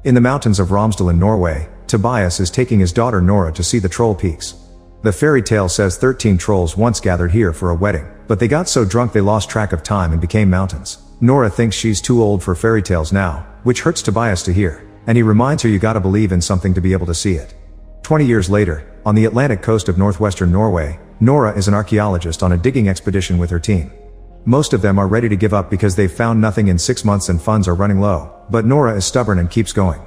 In the mountains of Romsdal in Norway, Tobias is taking his daughter Nora to see the troll peaks. The fairy tale says 13 trolls once gathered here for a wedding, but they got so drunk they lost track of time and became mountains. Nora thinks she's too old for fairy tales now, which hurts Tobias to hear, and he reminds her you gotta believe in something to be able to see it. 20 years later, on the Atlantic coast of northwestern Norway, Nora is an archaeologist on a digging expedition with her team. Most of them are ready to give up because they've found nothing in 6 months and funds are running low, but Nora is stubborn and keeps going.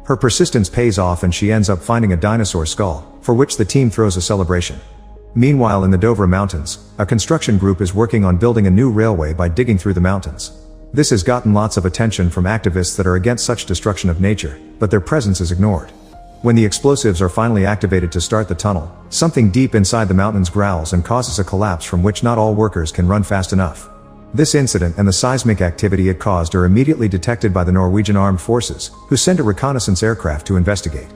Her persistence pays off and she ends up finding a dinosaur skull, for which the team throws a celebration. Meanwhile in the Dovre Mountains, a construction group is working on building a new railway by digging through the mountains. This has gotten lots of attention from activists that are against such destruction of nature, but their presence is ignored. When the explosives are finally activated to start the tunnel, something deep inside the mountains growls and causes a collapse from which not all workers can run fast enough. This incident and the seismic activity it caused are immediately detected by the Norwegian Armed Forces, who send a reconnaissance aircraft to investigate.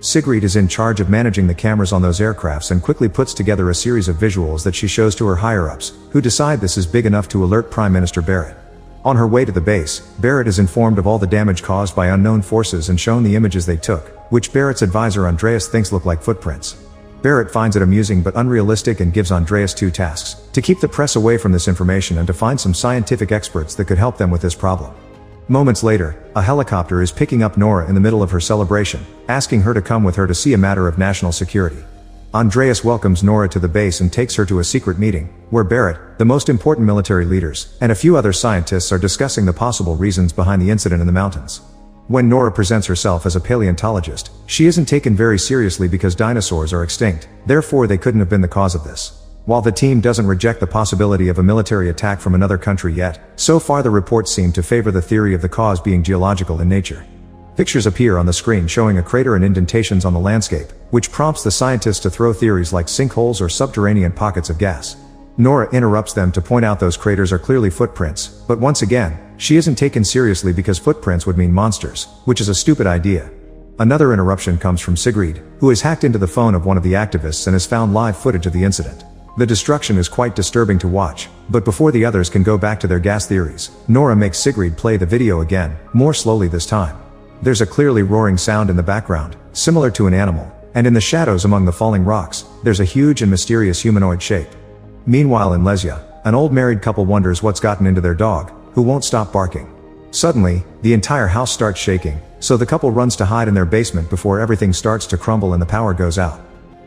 Sigrid is in charge of managing the cameras on those aircrafts and quickly puts together a series of visuals that she shows to her higher-ups, who decide this is big enough to alert Prime Minister Barrett. On her way to the base, Barrett is informed of all the damage caused by unknown forces and shown the images they took, which Barrett's advisor Andreas thinks look like footprints. Barrett finds it amusing but unrealistic and gives Andreas 2 tasks: to keep the press away from this information and to find some scientific experts that could help them with this problem. Moments later, a helicopter is picking up Nora in the middle of her celebration, asking her to come with her to see a matter of national security. Andreas welcomes Nora to the base and takes her to a secret meeting, where Barrett, the most important military leaders, and a few other scientists are discussing the possible reasons behind the incident in the mountains. When Nora presents herself as a paleontologist, she isn't taken very seriously because dinosaurs are extinct, therefore they couldn't have been the cause of this. While the team doesn't reject the possibility of a military attack from another country yet, so far the reports seem to favor the theory of the cause being geological in nature. Pictures appear on the screen showing a crater and indentations on the landscape, which prompts the scientists to throw theories like sinkholes or subterranean pockets of gas. Nora interrupts them to point out those craters are clearly footprints, but once again, she isn't taken seriously because footprints would mean monsters, which is a stupid idea. Another interruption comes from Sigrid, who has hacked into the phone of one of the activists and has found live footage of the incident. The destruction is quite disturbing to watch, but before the others can go back to their gas theories, Nora makes Sigrid play the video again, more slowly this time. There's a clearly roaring sound in the background, similar to an animal, and in the shadows among the falling rocks, there's a huge and mysterious humanoid shape. Meanwhile in Lesia, an old married couple wonders what's gotten into their dog, who won't stop barking. Suddenly, the entire house starts shaking, so the couple runs to hide in their basement before everything starts to crumble and the power goes out.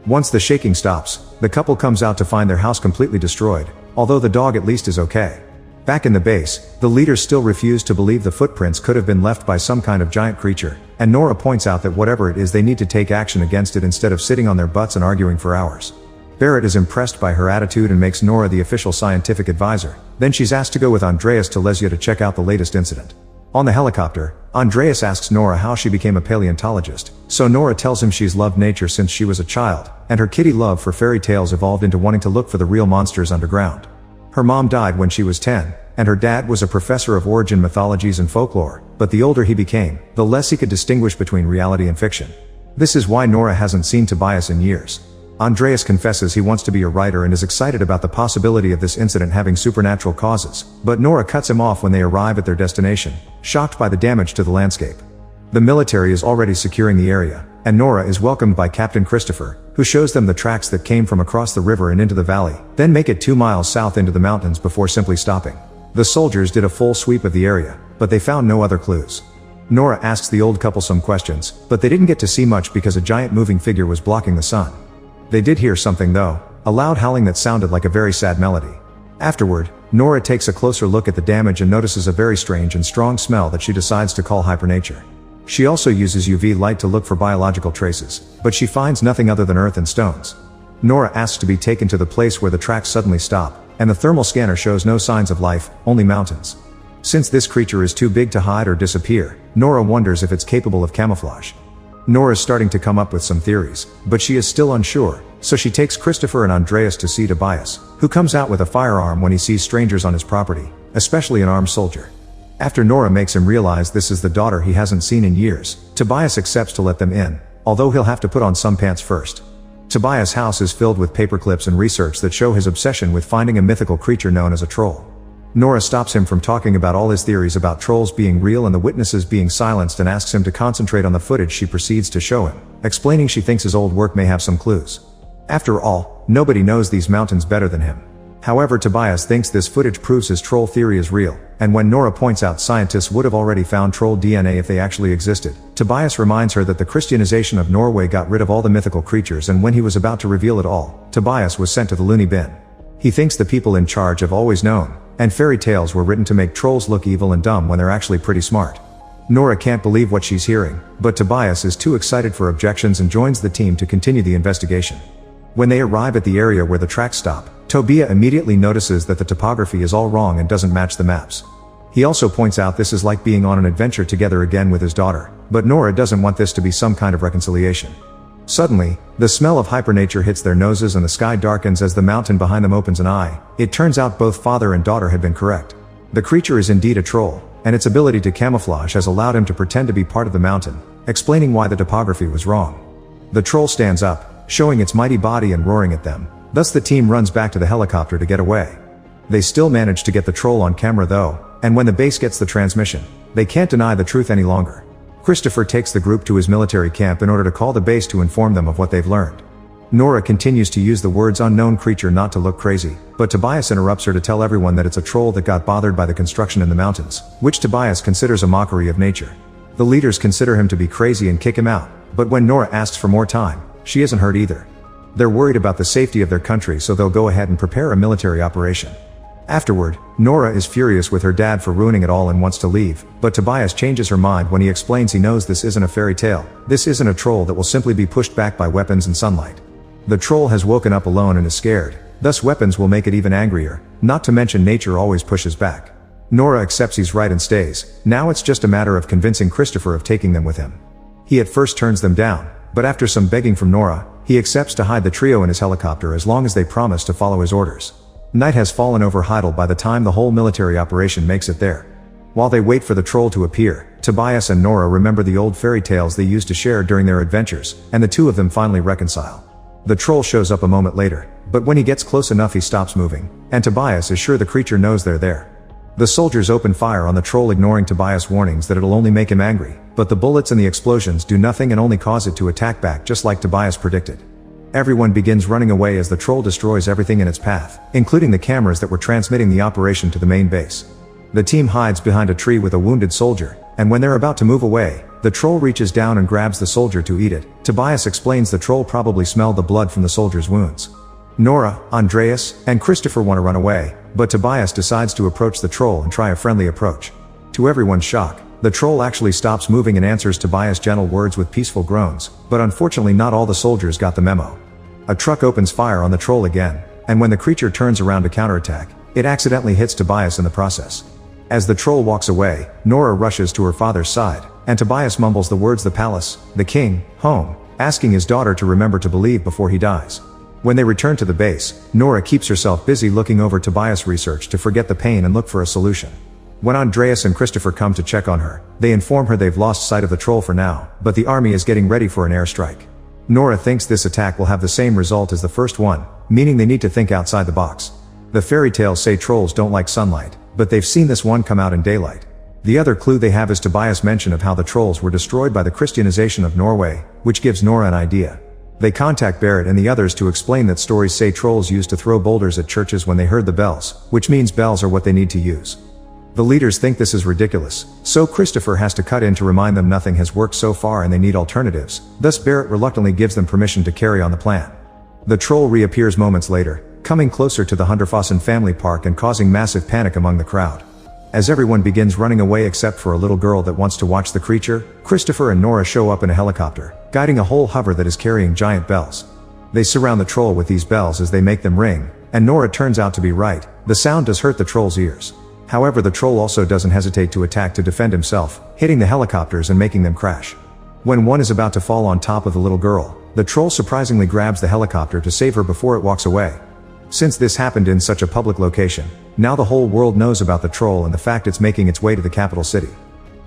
Once the shaking stops, the couple comes out to find their house completely destroyed, although the dog at least is okay. Back in the base, the leaders still refuse to believe the footprints could have been left by some kind of giant creature, and Nora points out that whatever it is they need to take action against it instead of sitting on their butts and arguing for hours. Barrett is impressed by her attitude and makes Nora the official scientific advisor, then she's asked to go with Andreas to Lesia to check out the latest incident. On the helicopter, Andreas asks Nora how she became a paleontologist, so Nora tells him she's loved nature since she was a child, and her kitty love for fairy tales evolved into wanting to look for the real monsters underground. Her mom died when she was 10, and her dad was a professor of origin mythologies and folklore, but the older he became, the less he could distinguish between reality and fiction. This is why Nora hasn't seen Tobias in years. Andreas confesses he wants to be a writer and is excited about the possibility of this incident having supernatural causes, but Nora cuts him off when they arrive at their destination, shocked by the damage to the landscape. The military is already securing the area, and Nora is welcomed by Captain Christopher, who shows them the tracks that came from across the river and into the valley, then make it 2 miles south into the mountains before simply stopping. The soldiers did a full sweep of the area, but they found no other clues. Nora asks the old couple some questions, but they didn't get to see much because a giant moving figure was blocking the sun. They did hear something though, a loud howling that sounded like a very sad melody. Afterward, Nora takes a closer look at the damage and notices a very strange and strong smell that she decides to call hypernature. She also uses UV light to look for biological traces, but she finds nothing other than earth and stones. Nora asks to be taken to the place where the tracks suddenly stop, and the thermal scanner shows no signs of life, only mountains. Since this creature is too big to hide or disappear, Nora wonders if it's capable of camouflage. Nora's starting to come up with some theories, but she is still unsure, so she takes Christopher and Andreas to see Tobias, who comes out with a firearm when he sees strangers on his property, especially an armed soldier. After Nora makes him realize this is the daughter he hasn't seen in years, Tobias accepts to let them in, although he'll have to put on some pants first. Tobias' house is filled with paperclips and research that show his obsession with finding a mythical creature known as a troll. Nora stops him from talking about all his theories about trolls being real and the witnesses being silenced and asks him to concentrate on the footage she proceeds to show him, explaining she thinks his old work may have some clues. After all, nobody knows these mountains better than him. However, Tobias thinks this footage proves his troll theory is real, and when Nora points out scientists would have already found troll DNA if they actually existed, Tobias reminds her that the Christianization of Norway got rid of all the mythical creatures, and when he was about to reveal it all, Tobias was sent to the loony bin. He thinks the people in charge have always known, and fairy tales were written to make trolls look evil and dumb when they're actually pretty smart. Nora can't believe what she's hearing, but Tobias is too excited for objections and joins the team to continue the investigation. When they arrive at the area where the tracks stop, Tobias immediately notices that the topography is all wrong and doesn't match the maps. He also points out this is like being on an adventure together again with his daughter, but Nora doesn't want this to be some kind of reconciliation. Suddenly, the smell of hypernature hits their noses and the sky darkens as the mountain behind them opens an eye. It turns out both father and daughter had been correct. The creature is indeed a troll, and its ability to camouflage has allowed him to pretend to be part of the mountain, explaining why the topography was wrong. The troll stands up, showing its mighty body and roaring at them. Thus the team runs back to the helicopter to get away. They still manage to get the troll on camera though, and when the base gets the transmission, they can't deny the truth any longer. Christopher takes the group to his military camp in order to call the base to inform them of what they've learned. Nora continues to use the words unknown creature not to look crazy, but Tobias interrupts her to tell everyone that it's a troll that got bothered by the construction in the mountains, which Tobias considers a mockery of nature. The leaders consider him to be crazy and kick him out, but when Nora asks for more time, she isn't hurt either. They're worried about the safety of their country, so they'll go ahead and prepare a military operation. Afterward, Nora is furious with her dad for ruining it all and wants to leave, but Tobias changes her mind when he explains he knows this isn't a fairy tale. This isn't a troll that will simply be pushed back by weapons and sunlight. The troll has woken up alone and is scared, thus weapons will make it even angrier, not to mention nature always pushes back. Nora accepts he's right and stays. Now it's just a matter of convincing Christopher of taking them with him. He at first turns them down, but after some begging from Nora, he accepts to hide the trio in his helicopter as long as they promise to follow his orders. Night has fallen over Heidel by the time the whole military operation makes it there. While they wait for the troll to appear, Tobias and Nora remember the old fairy tales they used to share during their adventures, and the two of them finally reconcile. The troll shows up a moment later, but when he gets close enough he stops moving, and Tobias is sure the creature knows they're there. The soldiers open fire on the troll, ignoring Tobias' warnings that it'll only make him angry, but the bullets and the explosions do nothing and only cause it to attack back just like Tobias predicted. Everyone begins running away as the troll destroys everything in its path, including the cameras that were transmitting the operation to the main base. The team hides behind a tree with a wounded soldier, and when they're about to move away, the troll reaches down and grabs the soldier to eat it. Tobias explains the troll probably smelled the blood from the soldier's wounds. Nora, Andreas, and Christopher want to run away, but Tobias decides to approach the troll and try a friendly approach. To everyone's shock, the troll actually stops moving and answers Tobias' gentle words with peaceful groans, but unfortunately not all the soldiers got the memo. A truck opens fire on the troll again, and when the creature turns around to counterattack, it accidentally hits Tobias in the process. As the troll walks away, Nora rushes to her father's side, and Tobias mumbles the words "the palace, the king, home," asking his daughter to remember to believe before he dies. When they return to the base, Nora keeps herself busy looking over Tobias' research to forget the pain and look for a solution. When Andreas and Christopher come to check on her, they inform her they've lost sight of the troll for now, but the army is getting ready for an airstrike. Nora thinks this attack will have the same result as the first one, meaning they need to think outside the box. The fairy tales say trolls don't like sunlight, but they've seen this one come out in daylight. The other clue they have is Tobias' mention of how the trolls were destroyed by the Christianization of Norway, which gives Nora an idea. They contact Barrett and the others to explain that stories say trolls used to throw boulders at churches when they heard the bells, which means bells are what they need to use. The leaders think this is ridiculous, so Christopher has to cut in to remind them nothing has worked so far and they need alternatives. Thus Barrett reluctantly gives them permission to carry on the plan. The troll reappears moments later, coming closer to the Hunderfossen family park and causing massive panic among the crowd. As everyone begins running away except for a little girl that wants to watch the creature, Christopher and Nora show up in a helicopter, guiding a whole hover that is carrying giant bells. They surround the troll with these bells as they make them ring, and Nora turns out to be right. The sound does hurt the troll's ears. However, the troll also doesn't hesitate to attack to defend himself, hitting the helicopters and making them crash. When one is about to fall on top of the little girl, the troll surprisingly grabs the helicopter to save her before it walks away. Since this happened in such a public location, now the whole world knows about the troll and the fact it's making its way to the capital city.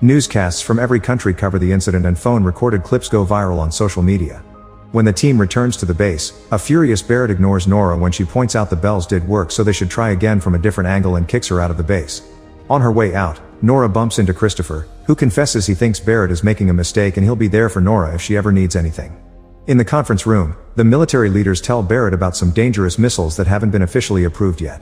Newscasts from every country cover the incident and phone-recorded clips go viral on social media. When the team returns to the base, a furious Barrett ignores Nora when she points out the bells did work, so they should try again from a different angle, and kicks her out of the base. On her way out, Nora bumps into Christopher, who confesses he thinks Barrett is making a mistake and he'll be there for Nora if she ever needs anything. In the conference room, the military leaders tell Barrett about some dangerous missiles that haven't been officially approved yet.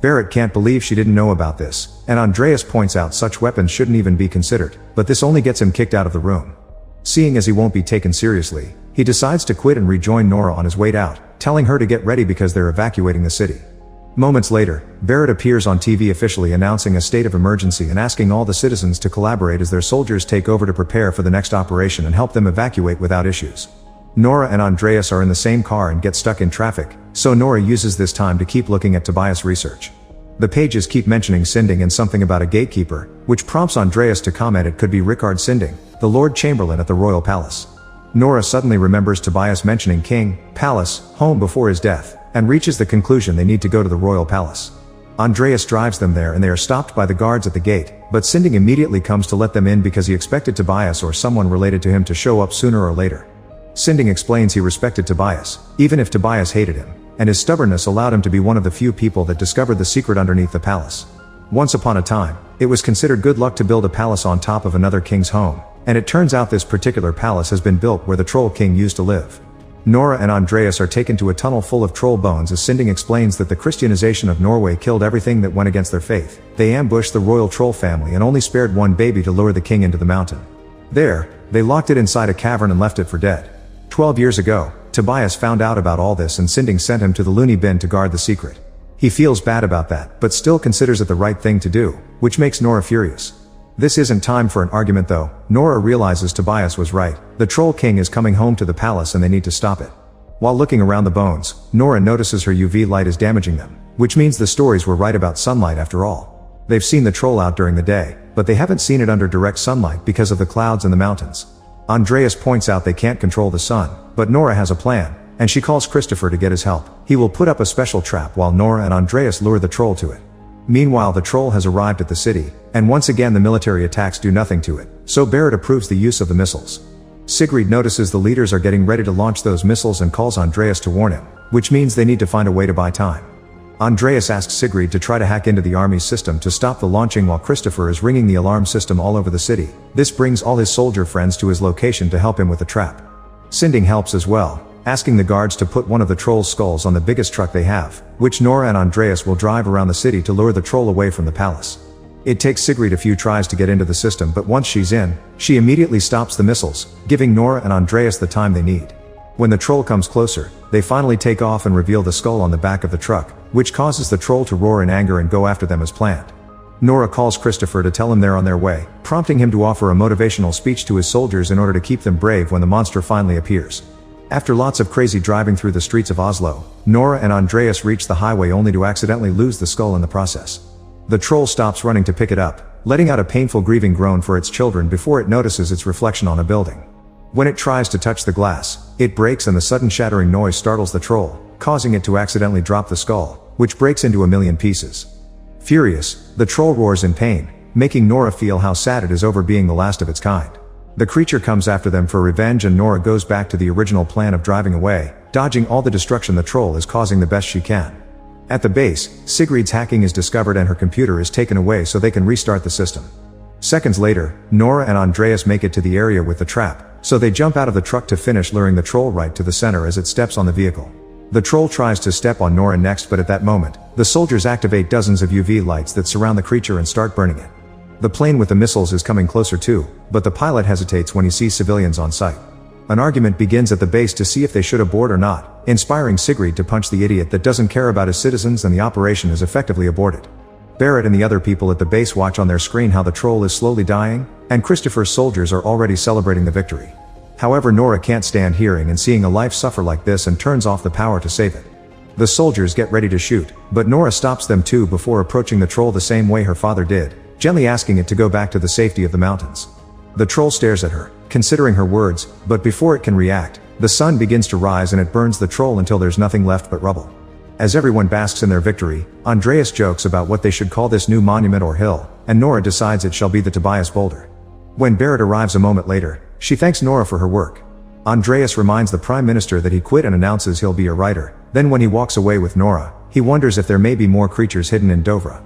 Barrett can't believe she didn't know about this, and Andreas points out such weapons shouldn't even be considered, but this only gets him kicked out of the room. Seeing as he won't be taken seriously, he decides to quit and rejoin Nora on his way out, telling her to get ready because they're evacuating the city. Moments later, Barrett appears on TV officially announcing a state of emergency and asking all the citizens to collaborate as their soldiers take over to prepare for the next operation and help them evacuate without issues. Nora and Andreas are in the same car and get stuck in traffic, so Nora uses this time to keep looking at Tobias' research. The pages keep mentioning Sinding and something about a gatekeeper, which prompts Andreas to comment it could be Rickard Sinding, the Lord Chamberlain at the Royal Palace. Nora suddenly remembers Tobias mentioning King, Palace, home before his death, and reaches the conclusion they need to go to the Royal Palace. Andreas drives them there and they are stopped by the guards at the gate, but Sinding immediately comes to let them in because he expected Tobias or someone related to him to show up sooner or later. Sinding explains he respected Tobias, even if Tobias hated him, and his stubbornness allowed him to be one of the few people that discovered the secret underneath the palace. Once upon a time, it was considered good luck to build a palace on top of another king's home, and it turns out this particular palace has been built where the Troll King used to live. Nora and Andreas are taken to a tunnel full of troll bones as Sinding explains that the Christianization of Norway killed everything that went against their faith. They ambushed the royal troll family and only spared one baby to lure the king into the mountain. There, they locked it inside a cavern and left it for dead. 12 years ago, Tobias found out about all this and Sinding sent him to the loony bin to guard the secret. He feels bad about that, but still considers it the right thing to do, which makes Nora furious. This isn't time for an argument though. Nora realizes Tobias was right. The Troll King is coming home to the palace and they need to stop it. While looking around the bones, Nora notices her UV light is damaging them, which means the stories were right about sunlight after all. They've seen the troll out during the day, but they haven't seen it under direct sunlight because of the clouds and the mountains. Andreas points out they can't control the sun, but Nora has a plan, and she calls Christopher to get his help. He will put up a special trap while Nora and Andreas lure the troll to it. Meanwhile, the troll has arrived at the city, and once again the military attacks do nothing to it, so Barrett approves the use of the missiles. Sigrid notices the leaders are getting ready to launch those missiles and calls Andreas to warn him, which means they need to find a way to buy time. Andreas asks Sigrid to try to hack into the army's system to stop the launching while Christopher is ringing the alarm system all over the city. This brings all his soldier friends to his location to help him with the trap. Sinding helps as well, asking the guards to put one of the troll's skulls on the biggest truck they have, which Nora and Andreas will drive around the city to lure the troll away from the palace. It takes Sigrid a few tries to get into the system, but once she's in, she immediately stops the missiles, giving Nora and Andreas the time they need. When the troll comes closer, they finally take off and reveal the skull on the back of the truck, which causes the troll to roar in anger and go after them as planned. Nora calls Christopher to tell him they're on their way, prompting him to offer a motivational speech to his soldiers in order to keep them brave when the monster finally appears. After lots of crazy driving through the streets of Oslo, Nora and Andreas reach the highway only to accidentally lose the skull in the process. The troll stops running to pick it up, letting out a painful grieving groan for its children before it notices its reflection on a building. When it tries to touch the glass, it breaks and the sudden shattering noise startles the troll, causing it to accidentally drop the skull, which breaks into 1,000,000 pieces. Furious, the troll roars in pain, making Nora feel how sad it is over being the last of its kind. The creature comes after them for revenge and Nora goes back to the original plan of driving away, dodging all the destruction the troll is causing the best she can. At the base, Sigrid's hacking is discovered and her computer is taken away so they can restart the system. Seconds later, Nora and Andreas make it to the area with the trap, so they jump out of the truck to finish luring the troll right to the center as it steps on the vehicle. The troll tries to step on Nora next, but at that moment, the soldiers activate dozens of UV lights that surround the creature and start burning it. The plane with the missiles is coming closer too, but the pilot hesitates when he sees civilians on site. An argument begins at the base to see if they should abort or not, inspiring Sigrid to punch the idiot that doesn't care about his citizens, and the operation is effectively aborted. Barrett and the other people at the base watch on their screen how the troll is slowly dying, and Christopher's soldiers are already celebrating the victory. However, Nora can't stand hearing and seeing a life suffer like this and turns off the power to save it. The soldiers get ready to shoot, but Nora stops them too before approaching the troll the same way her father did, gently asking it to go back to the safety of the mountains. The troll stares at her, considering her words, but before it can react, the sun begins to rise and it burns the troll until there's nothing left but rubble. As everyone basks in their victory, Andreas jokes about what they should call this new monument or hill, and Nora decides it shall be the Tobias Boulder. When Barrett arrives a moment later, she thanks Nora for her work. Andreas reminds the Prime Minister that he quit and announces he'll be a writer. Then when he walks away with Nora, he wonders if there may be more creatures hidden in Dovre.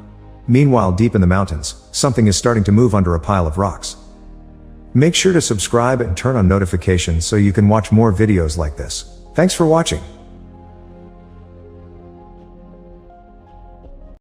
Meanwhile, deep in the mountains, something is starting to move under a pile of rocks. Make sure to subscribe and turn on notifications so you can watch more videos like this. Thanks for watching.